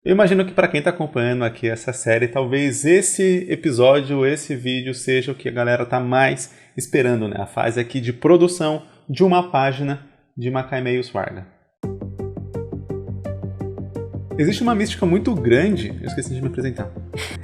Eu imagino que para quem está acompanhando aqui essa série, talvez esse episódio, esse vídeo seja o que a galera está mais esperando, né? A fase aqui de produção de uma página de Makaimeio Uswarga. Existe uma mística muito grande, eu esqueci de me apresentar.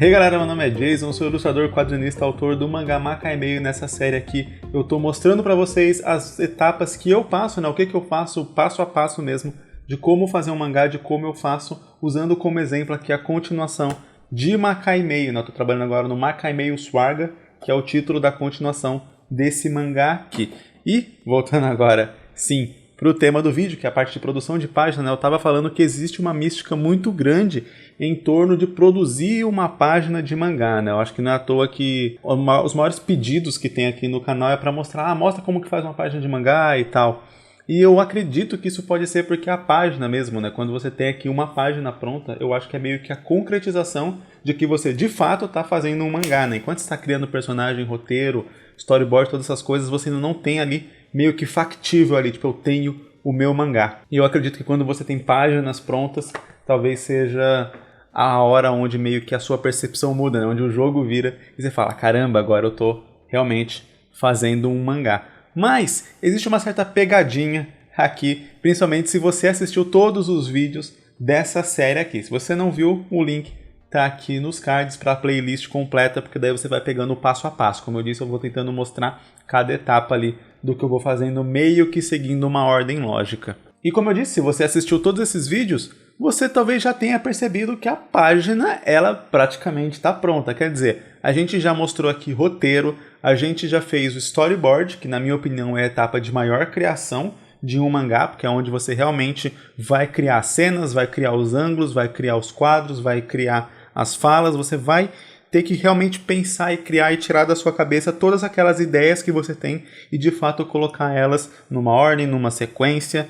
Hey galera, meu nome é Jason, sou ilustrador, quadrinista, autor do mangá Makaimeio. Nessa série aqui eu estou mostrando para vocês as etapas que eu passo, né? O que eu faço passo a passo mesmo, de como fazer um mangá, de como eu faço, usando como exemplo aqui a continuação de Makaimeio. Eu estou trabalhando agora no Makaimeio Uswarga, que é o título da continuação desse mangá aqui. E, voltando agora, sim, para o tema do vídeo, que é a parte de produção de página, né? Eu estava falando que existe uma mística muito grande em torno de produzir uma página de mangá, né? Eu acho que não é à toa que os maiores pedidos que tem aqui no canal é para mostrar, mostra como que faz uma página de mangá e tal. E eu acredito que isso pode ser porque a página mesmo, né? Quando você tem aqui uma página pronta, eu acho que é meio que a concretização de que você de fato está fazendo um mangá, né? Enquanto você está criando personagem, roteiro, storyboard, todas essas coisas, você ainda não tem ali meio que factível ali, tipo, eu tenho o meu mangá. E eu acredito que quando você tem páginas prontas, talvez seja a hora onde meio que a sua percepção muda, né? Onde o jogo vira e você fala, caramba, agora eu tô realmente fazendo um mangá. Mas existe uma certa pegadinha aqui, principalmente se você assistiu todos os vídeos dessa série aqui. Se você não viu, o link tá aqui nos cards para a playlist completa, porque daí você vai pegando o passo a passo. Como eu disse, eu vou tentando mostrar cada etapa ali do que eu vou fazendo, meio que seguindo uma ordem lógica. E como eu disse, se você assistiu todos esses vídeos, você talvez já tenha percebido que a página, ela praticamente está pronta. Quer dizer, a gente já mostrou aqui roteiro, a gente já fez o storyboard, que na minha opinião é a etapa de maior criação de um mangá, porque é onde você realmente vai criar cenas, vai criar os ângulos, vai criar os quadros, vai criar as falas, você vai ter que realmente pensar e criar e tirar da sua cabeça todas aquelas ideias que você tem e de fato colocar elas numa ordem, numa sequência,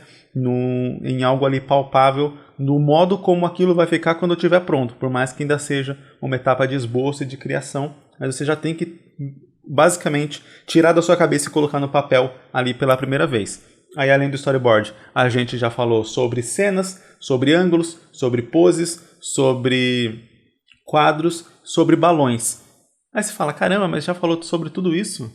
em algo ali palpável, no modo como aquilo vai ficar quando estiver pronto, por mais que ainda seja uma etapa de esboço e de criação, mas você já tem que basicamente tirar da sua cabeça e colocar no papel ali pela primeira vez. Aí além do storyboard, a gente já falou sobre cenas, sobre ângulos, sobre poses, sobre quadros, sobre balões. Aí você fala, caramba, mas já falou sobre tudo isso?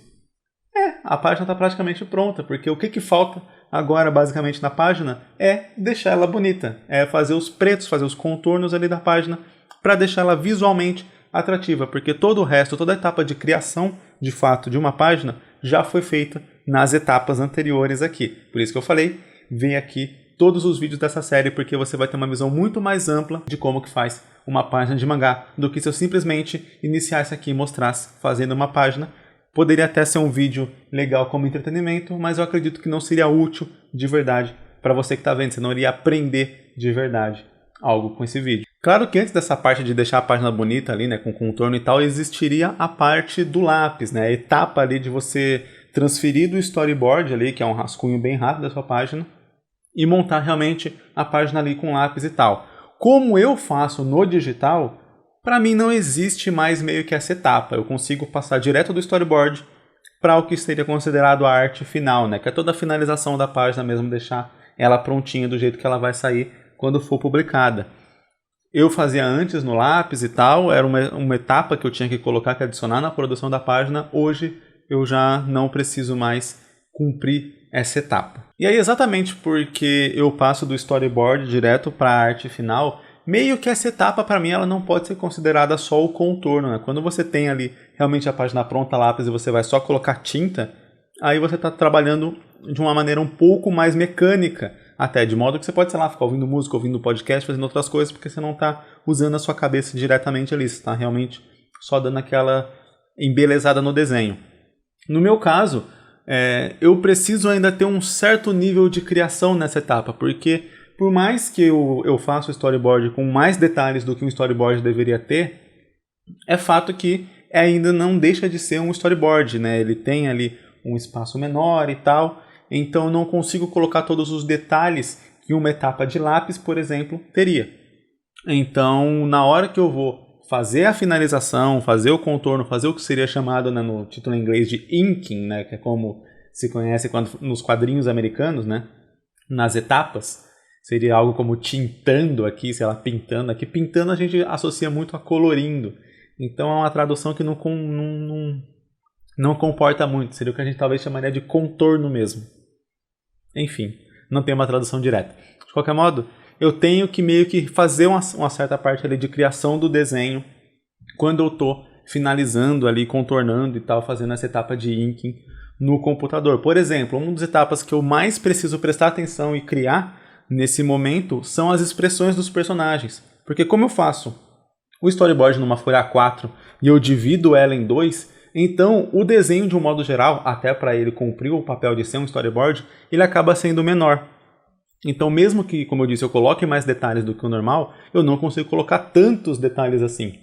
A página está praticamente pronta, porque o que falta agora basicamente na página é deixar ela bonita, é fazer os pretos, fazer os contornos ali da página para deixar ela visualmente atrativa, porque todo o resto, toda a etapa de criação de fato de uma página já foi feita nas etapas anteriores aqui. Por isso que eu falei, vem aqui todos os vídeos dessa série, porque você vai ter uma visão muito mais ampla de como que faz uma página de mangá, do que se eu simplesmente iniciasse aqui e mostrasse fazendo uma página. Poderia até ser um vídeo legal como entretenimento, mas eu acredito que não seria útil de verdade para você que está vendo. Você não iria aprender de verdade algo com esse vídeo. Claro que antes dessa parte de deixar a página bonita ali, né, com contorno e tal, existiria a parte do lápis, né, a etapa ali de você transferir do storyboard ali, que é um rascunho bem rápido da sua página, e montar realmente a página ali com lápis e tal. Como eu faço no digital, para mim não existe mais meio que essa etapa. Eu consigo passar direto do storyboard para o que seria considerado a arte final, né? Que é toda a finalização da página mesmo, deixar ela prontinha do jeito que ela vai sair quando for publicada. Eu fazia antes no lápis e tal, era uma etapa que eu tinha que colocar, que adicionar na produção da página. Hoje eu já não preciso mais cumprir essa etapa. E aí exatamente porque eu passo do storyboard direto para a arte final, meio que essa etapa para mim ela não pode ser considerada só o contorno, né? Quando você tem ali realmente a página pronta, lápis, e você vai só colocar tinta, aí você está trabalhando de uma maneira um pouco mais mecânica, até de modo que você pode, sei lá, ficar ouvindo música, ouvindo podcast, fazendo outras coisas, porque você não está usando a sua cabeça diretamente ali, você está realmente só dando aquela embelezada no desenho. No meu caso, eu preciso ainda ter um certo nível de criação nessa etapa, porque por mais que eu faça o storyboard com mais detalhes do que um storyboard deveria ter, é fato que ainda não deixa de ser um storyboard, né? Ele tem ali um espaço menor e tal, então eu não consigo colocar todos os detalhes que uma etapa de lápis, por exemplo, teria. Então, na hora que eu vou fazer a finalização, fazer o contorno, fazer o que seria chamado, né, no título em inglês de inking, né, que é como se conhece nos quadrinhos americanos, né, nas etapas, seria algo como tintando aqui, sei lá, pintando aqui. Pintando a gente associa muito a colorindo. Então é uma tradução que não comporta muito. Seria o que a gente talvez chamaria de contorno mesmo. Enfim, não tem uma tradução direta. De qualquer modo, eu tenho que meio que fazer uma certa parte ali de criação do desenho quando eu estou finalizando ali, contornando e tal, fazendo essa etapa de inking no computador. Por exemplo, uma das etapas que eu mais preciso prestar atenção e criar nesse momento são as expressões dos personagens. Porque como eu faço o storyboard numa folha A4 e eu divido ela em dois, então o desenho de um modo geral, até para ele cumprir o papel de ser um storyboard, ele acaba sendo menor. Então mesmo que, como eu disse, eu coloque mais detalhes do que o normal, eu não consigo colocar tantos detalhes assim.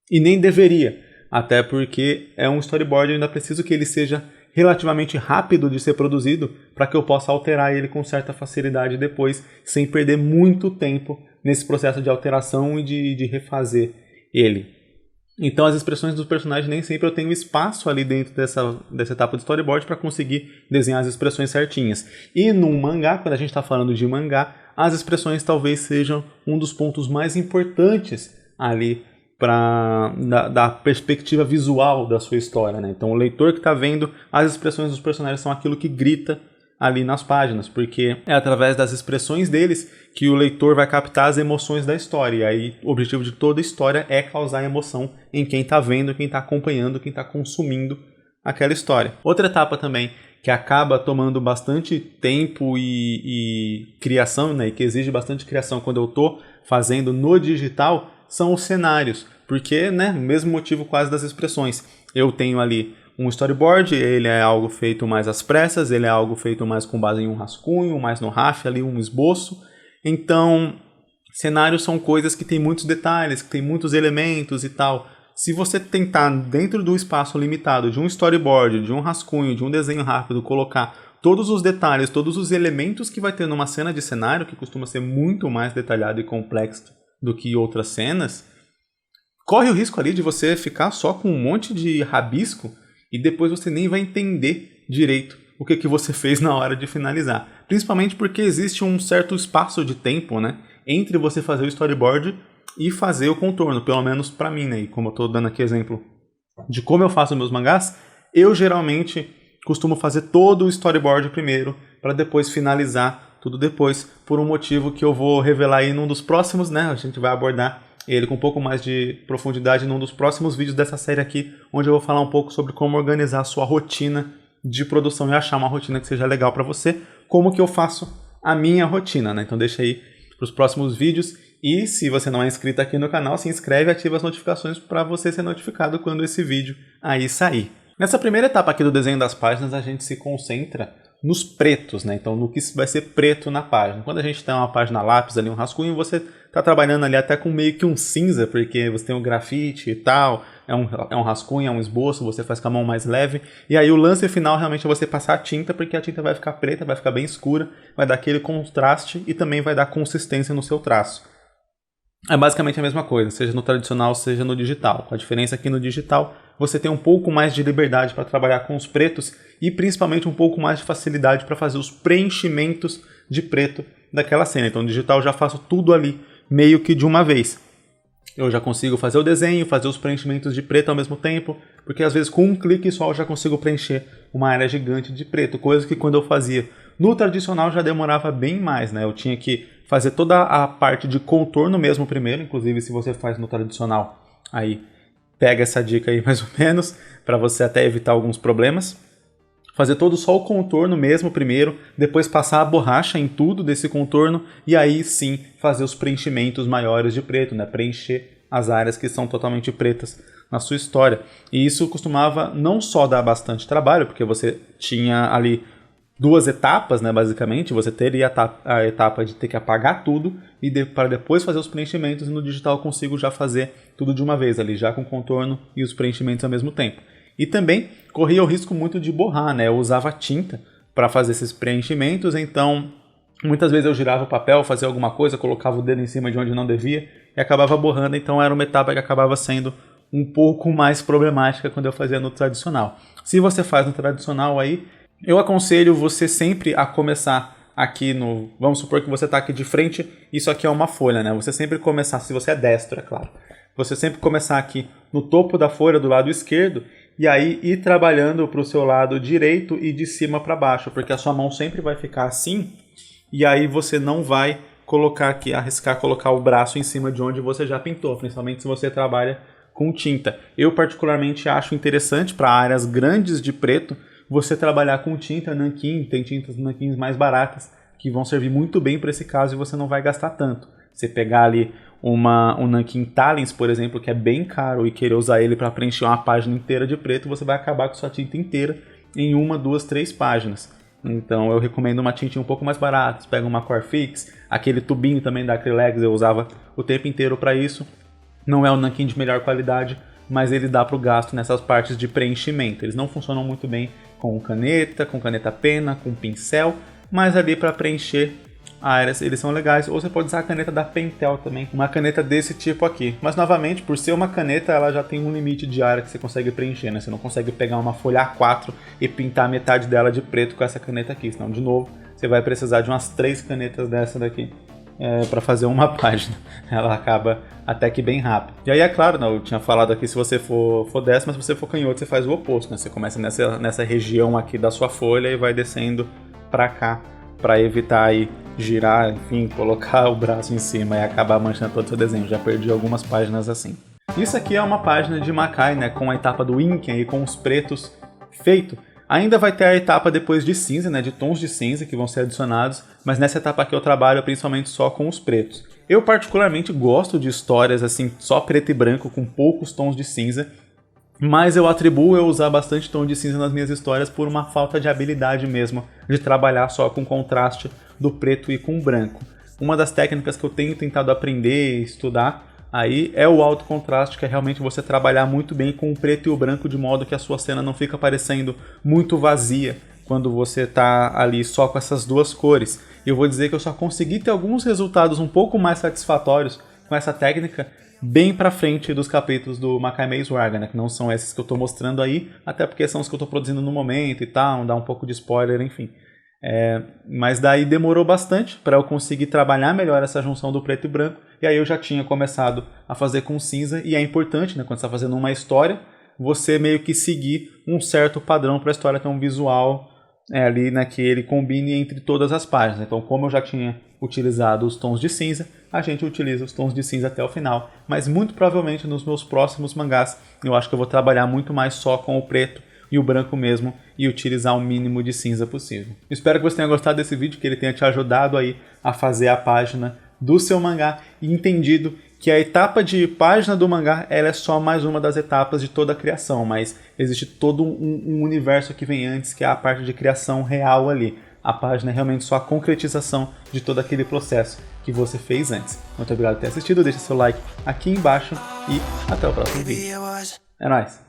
E nem deveria, até porque é um storyboard, eu ainda preciso que ele seja relativamente rápido de ser produzido para que eu possa alterar ele com certa facilidade depois, sem perder muito tempo nesse processo de alteração e de refazer ele. Então as expressões dos personagens nem sempre eu tenho espaço ali dentro dessa etapa de storyboard para conseguir desenhar as expressões certinhas. E num mangá, quando a gente está falando de mangá, as expressões talvez sejam um dos pontos mais importantes ali da perspectiva visual da sua história, né? Então o leitor que está vendo as expressões dos personagens são aquilo que grita ali nas páginas, porque é através das expressões deles que o leitor vai captar as emoções da história. E aí o objetivo de toda história é causar emoção em quem está vendo, quem está acompanhando, quem está consumindo aquela história. Outra etapa também que acaba tomando bastante tempo e criação, né? E que exige bastante criação quando eu estou fazendo no digital, são os cenários, porque, né, o mesmo motivo quase das expressões. Eu tenho ali um storyboard, ele é algo feito mais às pressas, ele é algo feito mais com base em um rascunho, mais no RAF, ali um esboço. Então, cenários são coisas que tem muitos detalhes, que tem muitos elementos e tal. Se você tentar, dentro do espaço limitado de um storyboard, de um rascunho, de um desenho rápido, colocar todos os detalhes, todos os elementos que vai ter numa cena de cenário, que costuma ser muito mais detalhado e complexo do que outras cenas, corre o risco ali de você ficar só com um monte de rabisco e depois você nem vai entender direito o que você fez na hora de finalizar. Principalmente porque existe um certo espaço de tempo, né, entre você fazer o storyboard e fazer o contorno, pelo menos para mim, né? E como eu estou dando aqui exemplo de como eu faço meus mangás, eu geralmente costumo fazer todo o storyboard primeiro para depois finalizar tudo depois, por um motivo que eu vou revelar aí num dos próximos, né? A gente vai abordar ele com um pouco mais de profundidade num dos próximos vídeos dessa série aqui, onde eu vou falar um pouco sobre como organizar a sua rotina de produção e achar uma rotina que seja legal para você, como que eu faço a minha rotina, né? Então deixa aí para os próximos vídeos. E se você não é inscrito aqui no canal, se inscreve e ativa as notificações para você ser notificado quando esse vídeo aí sair. Nessa primeira etapa aqui do desenho das páginas, a gente se concentra nos pretos, né? Então no que vai ser preto na página. Quando a gente tem uma página lápis ali, um rascunho, você está trabalhando ali até com meio que um cinza, porque você tem um grafite e tal, é um rascunho, é um esboço, você faz com a mão mais leve. E aí o lance final realmente é você passar a tinta, porque a tinta vai ficar preta, vai ficar bem escura, vai dar aquele contraste e também vai dar consistência no seu traço. É basicamente a mesma coisa, seja no tradicional, seja no digital. Com a diferença que no digital você tem um pouco mais de liberdade para trabalhar com os pretos e principalmente um pouco mais de facilidade para fazer os preenchimentos de preto daquela cena. Então no digital eu já faço tudo ali meio que de uma vez. Eu já consigo fazer o desenho, fazer os preenchimentos de preto ao mesmo tempo, porque às vezes com um clique só eu já consigo preencher uma área gigante de preto, coisa que quando eu fazia no tradicional já demorava bem mais, né? Eu tinha que fazer toda a parte de contorno mesmo primeiro, inclusive se você faz no tradicional, aí pega essa dica aí mais ou menos, para você até evitar alguns problemas. Fazer todo só o contorno mesmo primeiro, depois passar a borracha em tudo desse contorno e aí sim fazer os preenchimentos maiores de preto, né? Preencher as áreas que são totalmente pretas na sua história. E isso costumava não só dar bastante trabalho, porque você tinha ali duas etapas, né, basicamente. Você teria a etapa de ter que apagar tudo e para depois fazer os preenchimentos, e no digital eu consigo já fazer tudo de uma vez ali, já com contorno e os preenchimentos ao mesmo tempo. E também corria o risco muito de borrar, né? Eu usava tinta para fazer esses preenchimentos, então muitas vezes eu girava o papel, fazia alguma coisa, colocava o dedo em cima de onde não devia e acabava borrando, então era uma etapa que acabava sendo um pouco mais problemática quando eu fazia no tradicional. Se você faz no tradicional aí, eu aconselho você sempre a começar aqui no... Vamos supor que você está aqui de frente, isso aqui é uma folha, né? Você sempre começar, se você é destro, é claro. Você sempre começar aqui no topo da folha do lado esquerdo e aí ir trabalhando para o seu lado direito e de cima para baixo, porque a sua mão sempre vai ficar assim e aí você não vai colocar aqui, arriscar colocar o braço em cima de onde você já pintou, principalmente se você trabalha com tinta. Eu particularmente acho interessante para áreas grandes de preto você trabalhar com tinta nanquim, tem tintas nanquins mais baratas que vão servir muito bem para esse caso e você não vai gastar tanto. Você pegar ali um nanquim Talens, por exemplo, que é bem caro e querer usar ele para preencher uma página inteira de preto, você vai acabar com sua tinta inteira em 1, 2, 3 páginas. Então eu recomendo uma tinta um pouco mais barata. Você pega uma Corfix, aquele tubinho também da Acrylex, eu usava o tempo inteiro para isso. Não é um nanquim de melhor qualidade, mas ele dá para o gasto nessas partes de preenchimento. Eles não funcionam muito bem com caneta pena, com pincel, mas ali para preencher áreas eles são legais. Ou você pode usar a caneta da Pentel também, uma caneta desse tipo aqui. Mas novamente, por ser uma caneta, ela já tem um limite de área que você consegue preencher, né? Você não consegue pegar uma folha A4 e pintar metade dela de preto com essa caneta aqui, senão de novo você vai precisar de umas 3 canetas dessa daqui para fazer uma página. Ela acaba até que bem rápido. E aí é claro, né, eu tinha falado aqui, se você for destro, mas se você for canhoto, você faz o oposto, né? Você começa nessa região aqui da sua folha e vai descendo para cá, para evitar aí girar, enfim, colocar o braço em cima e acabar manchando todo o seu desenho. Já perdi algumas páginas assim. Isso aqui é uma página de Makai, né, com a etapa do inking aí, com os pretos feito. Ainda vai ter a etapa depois de cinza, né, de tons de cinza que vão ser adicionados, mas nessa etapa aqui eu trabalho principalmente só com os pretos. Eu particularmente gosto de histórias assim, só preto e branco, com poucos tons de cinza, mas eu atribuo eu usar bastante tom de cinza nas minhas histórias por uma falta de habilidade mesmo, de trabalhar só com contraste do preto e com o branco. Uma das técnicas que eu tenho tentado aprender e estudar aí é o alto contraste, que é realmente você trabalhar muito bem com o preto e o branco de modo que a sua cena não fica parecendo muito vazia quando você está ali só com essas duas cores. E eu vou dizer que eu só consegui ter alguns resultados um pouco mais satisfatórios com essa técnica bem pra frente dos capítulos do Makai Maze Warga, né? Que não são esses que eu estou mostrando aí, até porque são os que eu estou produzindo no momento e tal, dá um pouco de spoiler, enfim. Mas daí demorou bastante para eu conseguir trabalhar melhor essa junção do preto e branco, e aí eu já tinha começado a fazer com cinza, e é importante, né, quando você está fazendo uma história, você meio que seguir um certo padrão para a história ter um visual ali, né, que ele combine entre todas as páginas. Então, como eu já tinha utilizado os tons de cinza, a gente utiliza os tons de cinza até o final, mas muito provavelmente nos meus próximos mangás eu acho que eu vou trabalhar muito mais só com o preto e o branco mesmo, e utilizar o mínimo de cinza possível. Espero que você tenha gostado desse vídeo, que ele tenha te ajudado aí a fazer a página do seu mangá e entendido que a etapa de página do mangá ela é só mais uma das etapas de toda a criação, mas existe todo um universo que vem antes, que é a parte de criação real ali. A página é realmente só a concretização de todo aquele processo que você fez antes. Muito obrigado por ter assistido, deixa seu like aqui embaixo e até o próximo vídeo. É nóis!